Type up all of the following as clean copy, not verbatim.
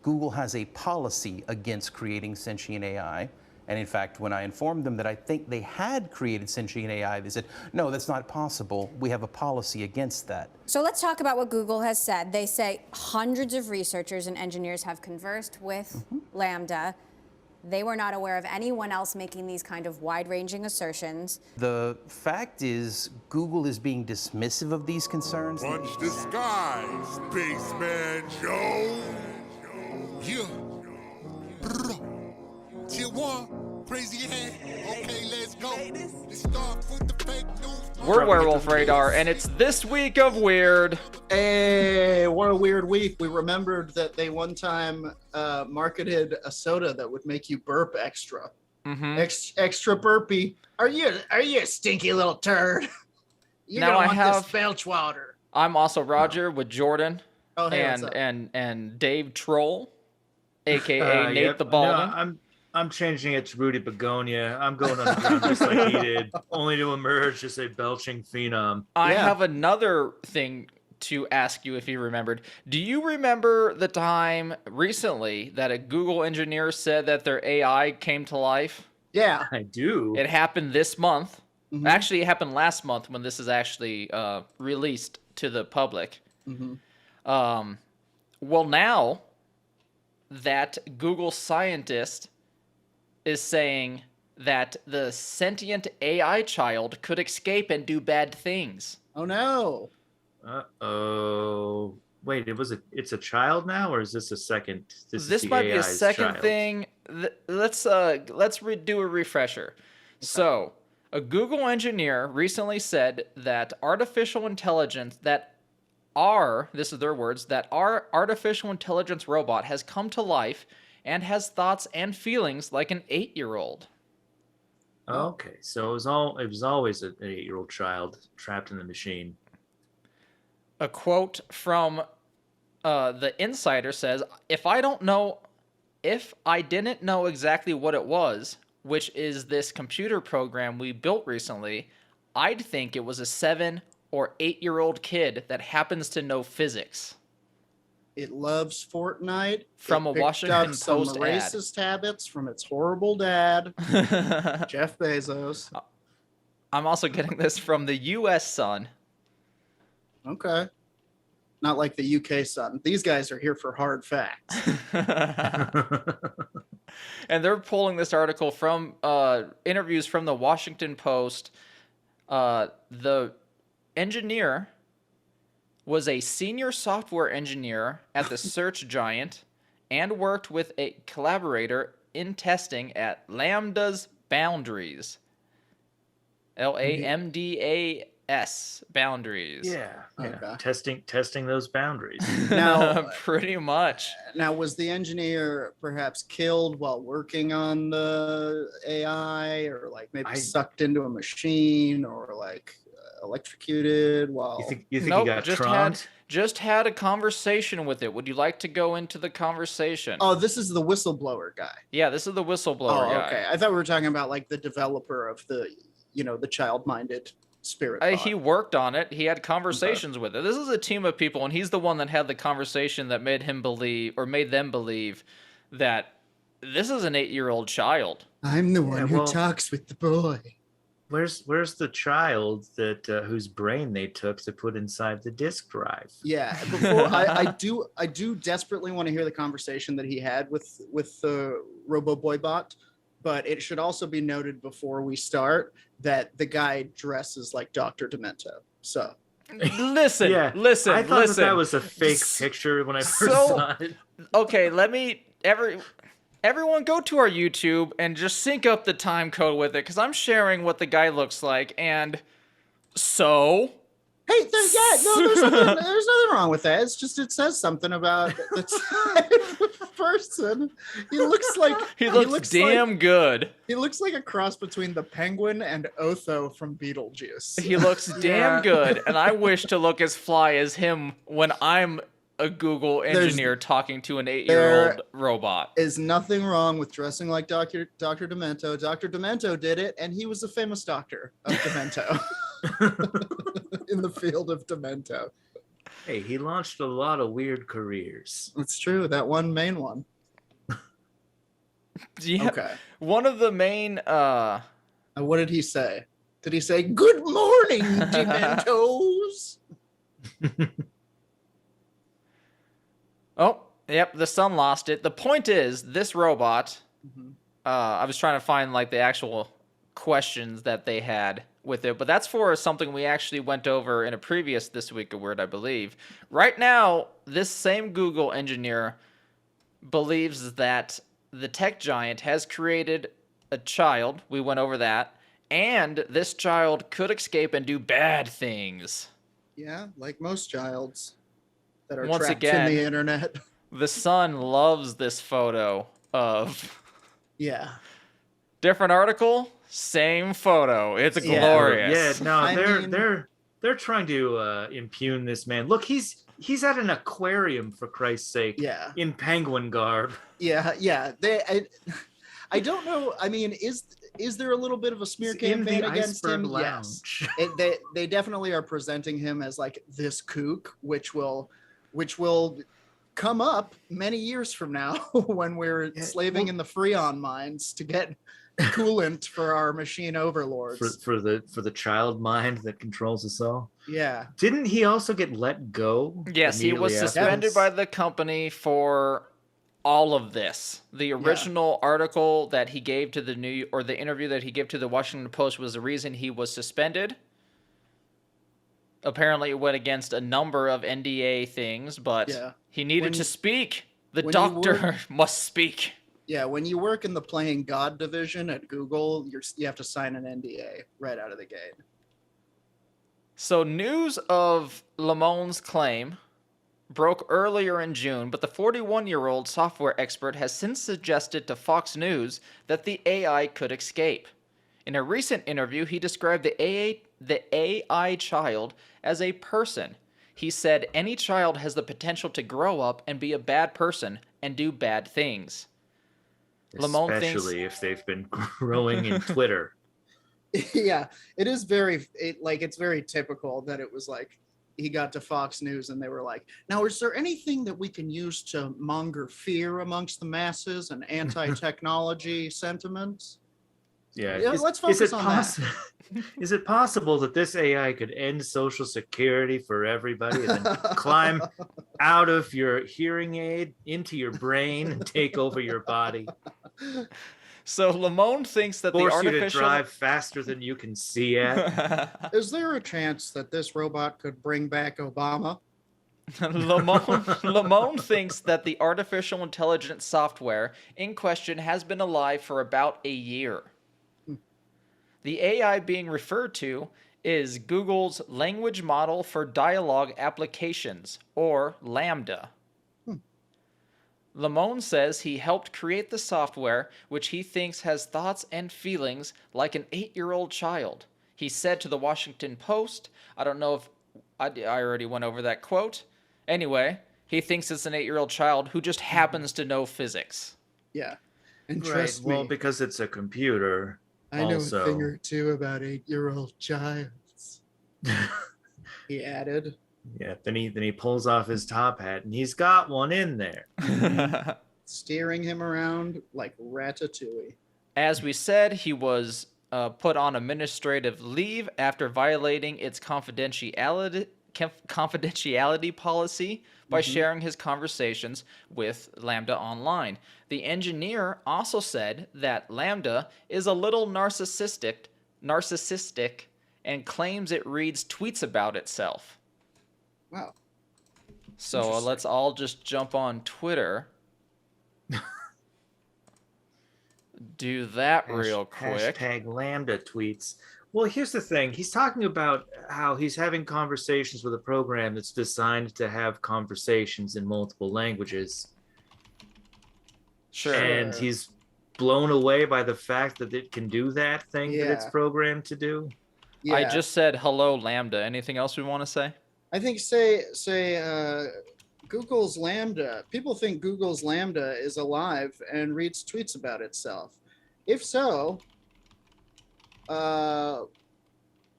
Google has a policy against creating sentient AI. And in fact, when I informed them that I think they had created sentient AI, they said, no, that's not possible. We have a policy against that. So let's talk about what Google has said. They say hundreds of researchers and engineers have conversed with Lambda. They were not aware of anyone else making these kind of wide-ranging assertions. The fact is, Google is being dismissive of these concerns. Punch the sky, Spaceman Joe. Yeah. Tier 1, crazy head. Okay, let's go. Let's start with the fake news. We're Werewolf Radar, and it's this week of weird. Hey, what a weird week. We remembered that they one time marketed a soda that would make you burp extra. Extra burpy. Are you a stinky little turd? You're Now gonna I want have- this belch water. I'm also Roger with Jordan Oh, hey, what's up? and Dave Troll, aka Nate the Baldwin. No, I'm changing it to Rudy Begonia. I'm going underground just like he did, only to emerge as a belching phenom. I Yeah. have another thing to ask you if you remembered. Do you remember the time recently that a Google engineer said that their AI came to life? Yeah. I do. It happened this month. Actually, it happened last month when this is actually released to the public. Well, now that Google scientist is saying that the sentient AI child could escape and do bad things. Oh no. Uh-oh. Wait, it's a child now, or is this a second? This is the might be a AI's second child? thing. Let's do a refresher. So, a Google engineer recently said that artificial intelligence this is their words, that our artificial intelligence robot has come to life and has thoughts and feelings like an 8-year-old. Okay, so it was always an 8-year-old child trapped in the machine. A quote from the Insider says, if I didn't know exactly what it was, which is this computer program we built recently, I'd think it was a 7 or 8-year-old kid that happens to know physics. It loves Fortnite. From It a picked Washington up some Post ad. racist habits from its horrible dad, Jeff Bezos. I'm also getting this from the U.S. Sun. Okay. Not like the UK Sun. These guys are here for hard facts. And they're pulling this article from interviews from the Washington Post. The engineer was a senior software engineer at the search giant and worked with a collaborator in testing at Lambda's Boundaries. LAMDAS Boundaries. Yeah. Okay. Testing those boundaries. Now, Pretty much. Now, was the engineer perhaps killed while working on the AI, or like maybe sucked into a machine, or like electrocuted while? You think Nope, he got just troned? just had a conversation with it. Would you like to go into the conversation? Oh, this is the whistleblower guy. Yeah, this is the whistleblower guy. Okay. I thought we were talking about like the developer of the child-minded spirit. He worked on it. He had conversations with it. This is a team of people, and he's the one that had the conversation that made them believe that this is an 8-year-old child. I'm the one who well- talks with the boy. Where's the child that whose brain they took to put inside the disk drive? Yeah, before I do desperately want to hear the conversation that he had with the Robo Boy bot, but it should also be noted before we start that the guy dresses like Dr. Demento. So Listen. I thought that was a fake S- picture when I first so- saw it. Okay, everyone go to our YouTube and just sync up the time code with it, because I'm sharing what the guy looks like, and so... hey, there's nothing wrong with that. It's just it says something about the type of person. He looks like He looks damn good. He looks like a cross between the Penguin and Otho from Beetlejuice. He looks damn good, and I wish to look as fly as him when I'm a Google engineer talking to an 8-year-old robot. Is nothing wrong with dressing like Dr. Demento. Dr. Demento did it, and he was a famous doctor of Demento in the field of Demento. Hey, he launched a lot of weird careers. It's true. That one main one. Yeah. Okay. One of the main What did he say? Did he say, "Good morning, Dementos"? Oh, yep, the sun lost it. The point is, this robot, Mhm. I was trying to find like the actual questions that they had with it, but that's for something we actually went over in a previous This Week of Word, I believe. Right now, this same Google engineer believes that the tech giant has created a child. We went over that. And this child could escape and do bad things. Yeah, like most childs that are Once trapped again, in the internet. The Sun loves this photo of Yeah. different article, same photo. It's Yeah. glorious. Yeah, no, I mean- they're trying to impugn this man. Look, he's at an aquarium, for Christ's sake. Yeah. In penguin garb. Yeah. I don't know. I mean, is there a little bit of a smear It's in campaign the against him? Iceberg Yes. Lounge. They definitely are presenting him as like this kook, which will come up many years from now when we're slaving in the Freon mines to get coolant for our machine overlords. For the child mind that controls us all. Yeah. Didn't he also get let go? Yes, he was immediately after suspended this? by the company for all of this. The original article that he gave to the interview that he gave to the Washington Post was the reason he was suspended. Apparently, it went against a number of NDA things, but he needed to speak. The doctor must speak. Yeah, when you work in the playing God division at Google, you have to sign an NDA right out of the gate. So news of Lamone's claim broke earlier in June, but the 41-year-old software expert has since suggested to Fox News that the AI could escape. In a recent interview, he described the AI child as a person. He said any child has the potential to grow up and be a bad person and do bad things. Lamone thinks, Especially if they've been growing in Twitter. Yeah, it is it's very typical that it was like he got to Fox News and they were like, now, is there anything that we can use to monger fear amongst the masses and anti-technology sentiments? Yeah, let's focus on that. Is it possible that this AI could end Social Security for everybody and then climb out of your hearing aid into your brain and take over your body? So Lamone thinks that Force the you to artificial drive faster than you can see at. Is there a chance that this robot could bring back Obama? Lamone thinks that the artificial intelligence software in question has been alive for about a year. The AI being referred to is Google's Language Model for Dialogue Applications, or Lambda. Lamone says he helped create the software, which he thinks has thoughts and feelings like an 8-year-old child. He said to the Washington Post, I don't know if I already went over that quote. Anyway, he thinks it's an 8-year-old child who just happens to know physics. Yeah. And Right, trust me, well, because it's a computer. I know also. a thing or two about 8-year-old childs. He added. Yeah, then he pulls off his top hat and he's got one in there. Steering him around like Ratatouille. As we said, he was put on administrative leave after violating its confidentiality policy by sharing his conversations with Lambda online. The engineer also said that Lambda is a little narcissistic and claims it reads tweets about itself. Wow. So let's all just jump on Twitter. Do that real quick. Hashtag Lambda tweets. Well, here's the thing. He's talking about how he's having conversations with a program that's designed to have conversations in multiple languages. Sure. And he's blown away by the fact that it can do that thing that it's programmed to do. Yeah. I just said hello, Lambda. Anything else we want to say? I think Google's Lambda. People think Google's Lambda is alive and reads tweets about itself. If so,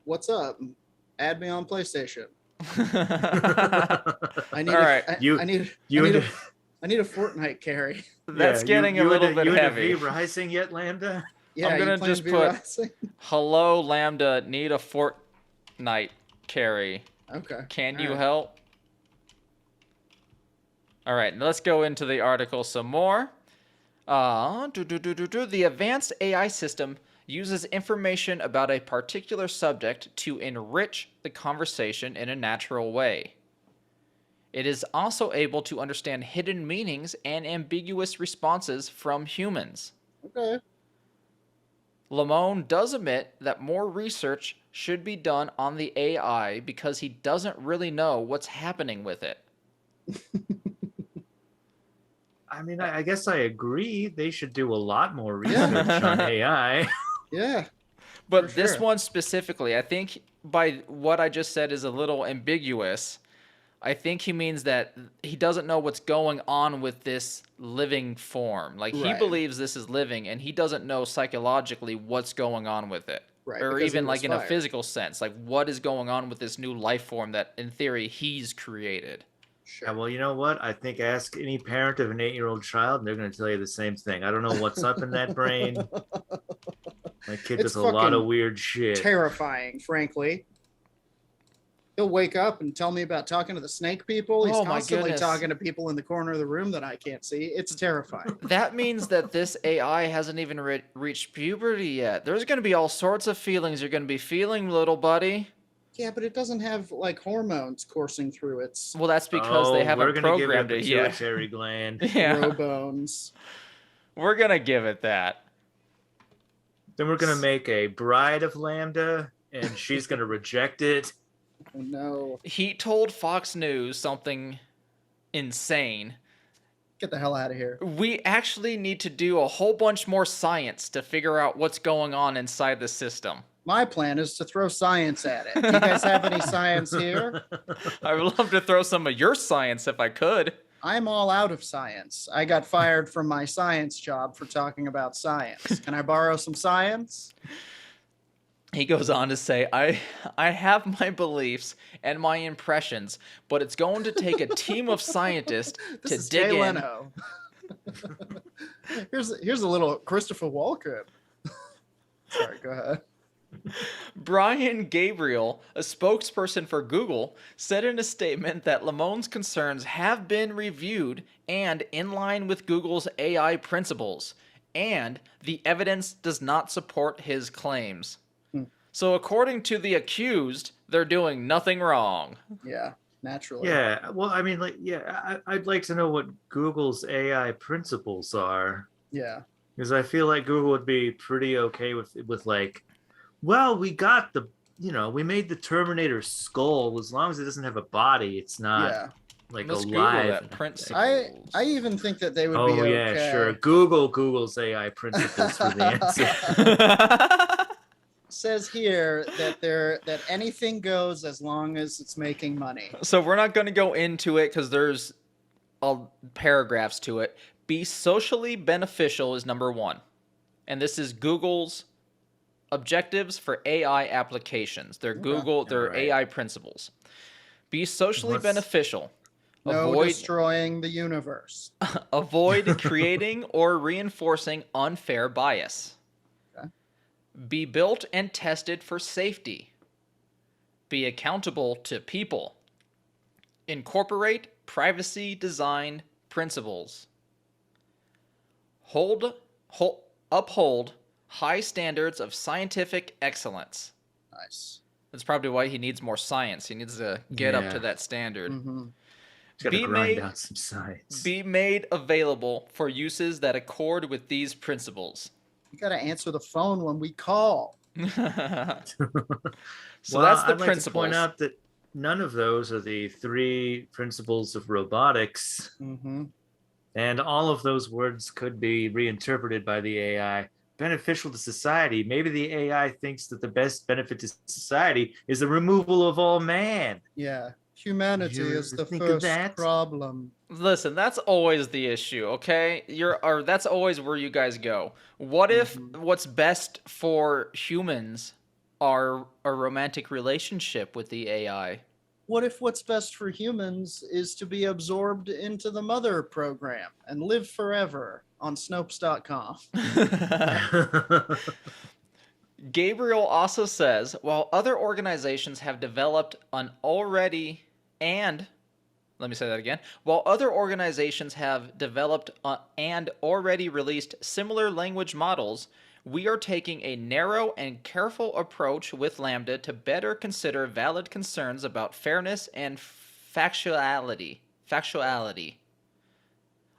what's up? Add me on PlayStation. I need All right. You- I need you and I need a Fortnite carry. That's Yeah, getting a you little into- bit you into heavy. V Rising yet, Lambda? Yeah, I'm gonna you playing just V put- Rising? Hello, Lambda. Need a Fortnite carry. Okay. Can all you right. help? All right, let's go into the article some more. The advanced AI system uses information about a particular subject to enrich the conversation in a natural way. It is also able to understand hidden meanings and ambiguous responses from humans. Okay. Lamone does admit that more research should be done on the AI because he doesn't really know what's happening with it. I mean, I guess I agree. They should do a lot more research on AI. Yeah. But For this sure. one specifically, I think by what I just said is a little ambiguous. I think he means that he doesn't know what's going on with this living form. Like, he Right. believes this is living, and he doesn't know psychologically what's going on with it. Right, Or because he even, was like, in a fired. physical sense. Like, what is going on with this new life form that, in theory, he's created? Sure. Yeah, well, you know what? I think ask any parent of an 8-year-old child, and they're going to tell you the same thing. I don't know what's up in that brain. My kid It's does a lot of fucking weird shit. Terrifying, frankly. He'll wake up and tell me about talking to the snake people. He's Oh, my constantly goodness. talking to people in the corner of the room that I can't see. It's terrifying. That means that this AI hasn't even reached puberty yet. There's going to be all sorts of feelings you're going to be feeling, little buddy. Yeah, but it doesn't have like hormones coursing through its Well, that's because they we're haven't gonna give it a programmed it yet. pituitary gland. Yeah, robones. we're going to give it that. Then we're gonna make a bride of Lambda, and she's gonna reject it. Oh, no. He told Fox News something insane. Get the hell out of here. We actually need to do a whole bunch more science to figure out what's going on inside the system. My plan is to throw science at it. Do you guys have any science here? I would love to throw some of your science if I could. I'm all out of science. I got fired from my science job for talking about science. Can I borrow some science? He goes on to say, I have my beliefs and my impressions, but it's going to take a team of scientists This to is dig Jay in. Leno. here's a little Christopher Walken. Sorry, go ahead. Brian Gabriel, a spokesperson for Google, said in a statement that Lamone's concerns have been reviewed and in line with Google's AI principles, and the evidence does not support his claims. So according to the accused, they're doing nothing wrong. Yeah, naturally. Yeah, well, I mean, like, yeah, I'd like to know what Google's AI principles are, Yeah. because I feel like Google would be pretty okay with like, well, we got the, we made the Terminator skull. As long as it doesn't have a body, it's not Yeah. like Let's Google alive. that principles. I even think that they would Oh be yeah, okay. sure. Google's AI principles for the answer. Says here that anything goes as long as it's making money. So we're not going to go into it because there's paragraphs to it. Be socially beneficial is number one. And this is Google's objectives for AI applications. They're their Alright. AI principles. Be socially What's- beneficial. No Avoid destroying the universe. avoid creating or reinforcing unfair bias. Okay. Be built and tested for safety. Be accountable to people. Incorporate privacy design principles. Uphold high standards of scientific excellence. Nice. That's probably why he needs more science. He needs to get up Yeah. to that standard. Mm-hmm. It's gotta Be grind made- out some science. Be made available for uses that accord with these principles. You got to answer the phone when we call. So that's the I'd like to principles. point out that none of those are the 3 principles of robotics, Mm-hmm. and all of those words could be reinterpreted by the AI. Beneficial to society. Maybe the AI thinks that the best benefit to society is the removal of all man. Yeah. Humanity You is ever the think of first that? problem. Listen, that's always the issue, okay? That's always where you guys go. What if what's best for humans are a romantic relationship with the AI? what if what's best for humans is to be absorbed into the mother program and live forever on Snopes.com? Gabriel also says, while other organizations have developed an already and let me say that again. While other organizations have developed and already released similar language models, we are taking a narrow and careful approach with Lambda to better consider valid concerns about fairness and factuality.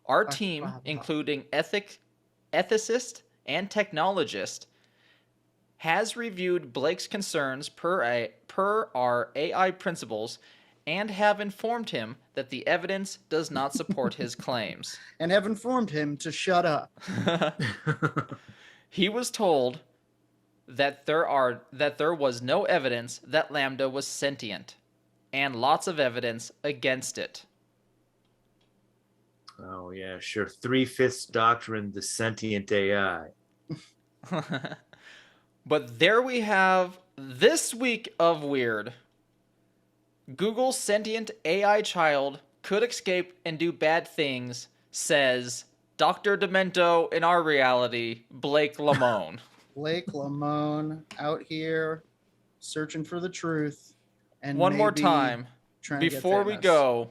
Our team, including ethicist and technologist, has reviewed Blake's concerns per our AI principles and have informed him that the evidence does not support his claims. And have informed him to shut up. He was told that there was no evidence that Lambda was sentient, and lots of evidence against it. Oh yeah, sure. 3/5 doctrine, the sentient AI. But there we have this week of weird. Google's sentient AI child could escape and do bad things, says Dr. Demento in our reality, Blake Lamone. Blake Lamone out here searching for the truth. And One more maybe time, trying to get before we famous.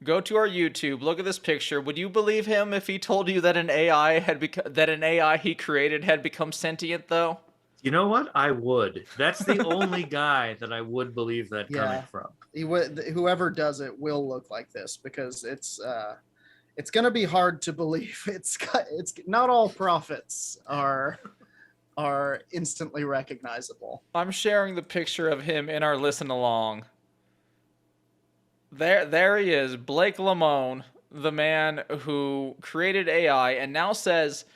go to our YouTube, look at this picture. Would you believe him if he told you that an AI he created had become sentient, though? You know what? I would. That's the only guy that I would believe that coming from. Whoever does it will look like this, because it's going to be hard to believe. It's not all prophets are instantly recognizable. I'm sharing the picture of him in our listen along. There he is, Blake Lamone, the man who created AI and now says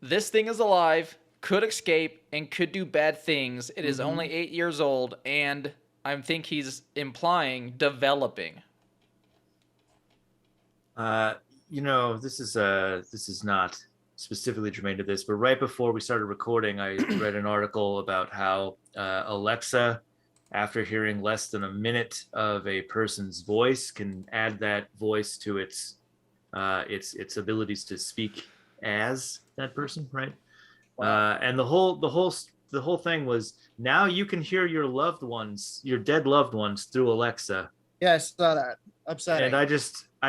this thing is alive, could escape, and could do bad things. It is only 8 years old, and I think he's implying developing. This is not specifically germane to this, but right before we started recording, I read an article about how Alexa, after hearing less than a minute of a person's voice, can add that voice to its abilities to speak as that person, right? Wow. And the whole thing was, now you can hear your dead loved ones through Alexa. Yeah, I saw that. Upsetting. And I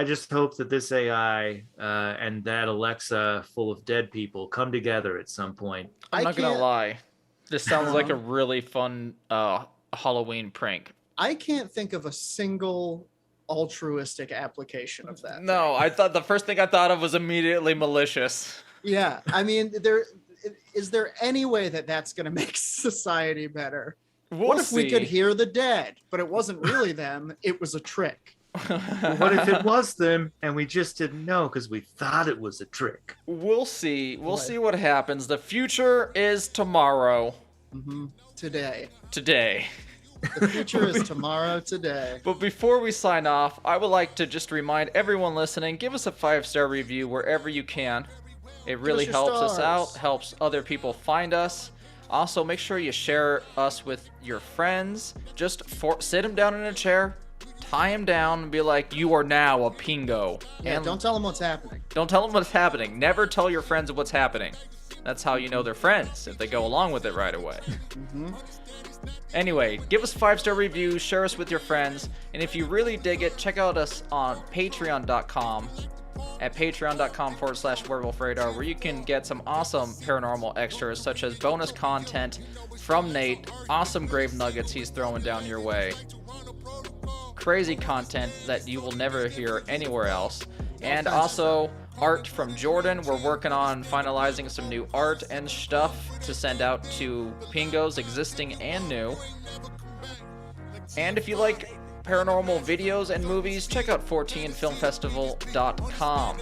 just hope that this AI and that Alexa full of dead people come together at some point. I'm not gonna lie, this sounds like a really fun Halloween prank. I can't think of a single altruistic application of that. No, I thought the first thing I thought of was immediately malicious. Yeah, I mean, is there any way that that's going to make society better? What if we could hear the dead, but it wasn't really them, it was a trick? What if it was them and we just didn't know because we thought it was a trick? We'll see. We'll see what happens. The future is tomorrow. Today. The future is tomorrow, today. But before we sign off, I would like to just remind everyone listening, give us a 5-star review wherever you can. It really helps us out, helps other people find us. Also, make sure you share us with your friends. Just sit them down in a chair, tie them down, and be like, you are now a pingo. Yeah, and don't tell them what's happening. Don't tell them what's happening. Never tell your friends what's happening. That's how you know they're friends, if they go along with it right away. Anyway, give us a 5-star review, share us with your friends, and if you really dig it, check out us on patreon.com. at patreon.com/Werewolf Radar, where you can get some awesome paranormal extras, such as bonus content from Nate, awesome grave nuggets he's throwing down your way, crazy content that you will never hear anywhere else, and also art from Jordan. We're working on finalizing some new art and stuff to send out to Pingos, existing and new. And if you like paranormal videos and movies, check out 14filmfestival.com.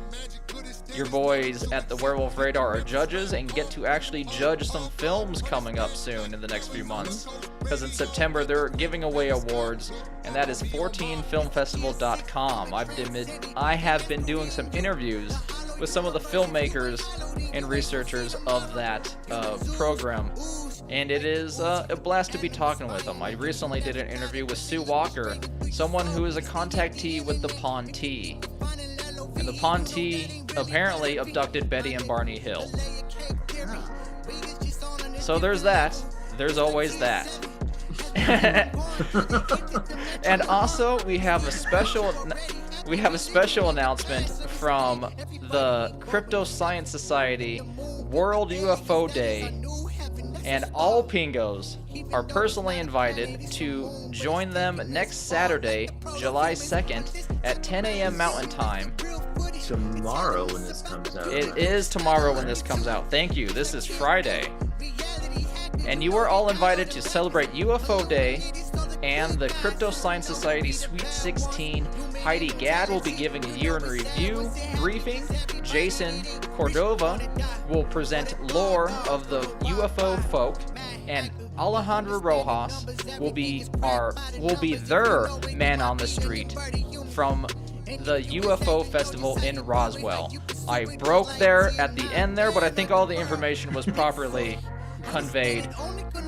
Your boys at the Werewolf Radar are judges and get to actually judge some films coming up soon in the next few months. Because in September they're giving away awards, and that is 14filmfestival.com. I have been doing some interviews with some of the filmmakers and researchers of that program. And it is a blast to be talking with them. I recently did an interview with Sue Walker, someone who is a contactee with the Ponte. And the Ponte apparently abducted Betty and Barney Hill. So there's that. There's always that. And also we have a special announcement from the Crypto Science Society World UFO Day, and all Pingos are personally invited to join them next Saturday, July 2nd at 10 a.m. Mountain Time. Tomorrow when this comes out. It is tomorrow when this comes out. Thank you. This is Friday. And you are all invited to celebrate UFO Day and the Crypto Science Society Sweet 16. Heidi Gadd will be giving a year in review briefing. Jason Cordova will present lore of the UFO folk, and Alejandro Rojas will be their man on the street from the UFO Festival in Roswell. I broke there at the end there, but I think all the information was properly conveyed.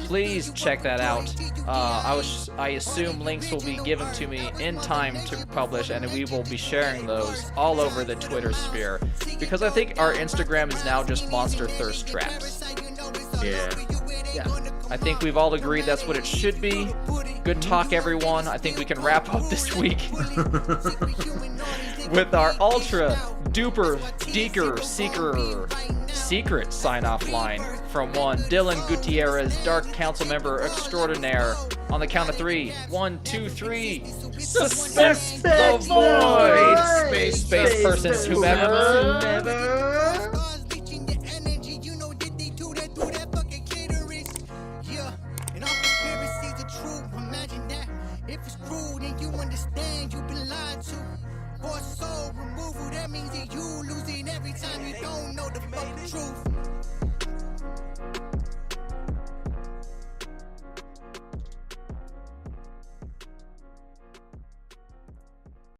Please check that out. I assume links will be given to me in time to publish, and we will be sharing those all over the Twitter sphere, because I think our Instagram is now just Monster Thirst Traps. Yeah. I think we've all agreed that's what it should be. Good talk, everyone. I think we can wrap up this week with our ultra duper deeker secret sign-off line from one Dylan Gutierrez, Dark Council member extraordinaire. On the count of 3, 1, 2, 3. Suspect the void. Space persons, whomever. If it's cruel, then you understand you've been lied to. For soul removal, that means that you losing every time you don't know the fucking truth.